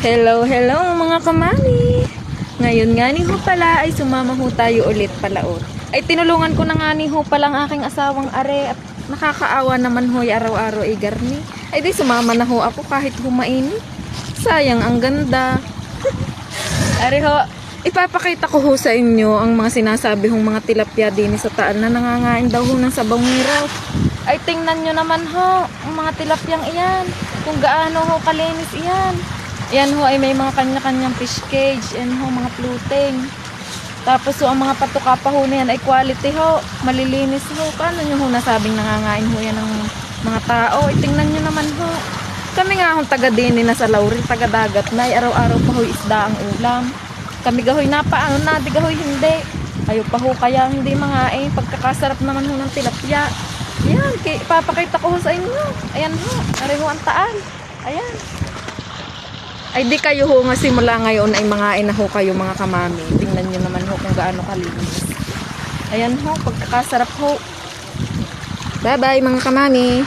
Hello, hello mga kamami. Ngayon nga ni ho pala ay sumama ho tayo ulit palaot. Ay tinulungan ko na nga ni ho palang aking asawang are at nakakaawa naman ho araw-araw ay garni. Ay di sumama na ho ako kahit humaini. Sayang ang ganda. Are ho, ipapakita ko ho sa inyo ang mga sinasabi hong mga tilapia din sa taan na nangangain daw ho ng sabaw ngiraw. Ay tingnan nyo naman ho, ang mga tilapyang iyan. Kung gaano ho kalinis iyan. Yan ho ay may mga kanya-kanyang fish cage. Yan ho mga floating. Tapos ho ang mga patuka pa ho na yan ay quality ho. Malilinis ho. Paano nyo ho nasabing nangangain ho yan ng mga tao? Tingnan nyo naman ho. Kami nga ho taga din na sa Laurel, taga dagat na. Araw-araw pa ho isda ang ulam. Kami gahoy napaano na, di gahoy hindi. Kayo pa ho kaya hindi mangain. Pagkakasarap naman ho ng tilapia. Ayan, ipapakita ko ho sa inyo. Ayan ho, ari ho ang taan. Ayan. Ay di kayo ho nga simula ngayon ay mangain na ho kayo mga kamami. Tingnan nyo naman ho kung gaano kalinis. Ayan ho, pagkakasarap ho. Bye bye mga kamami.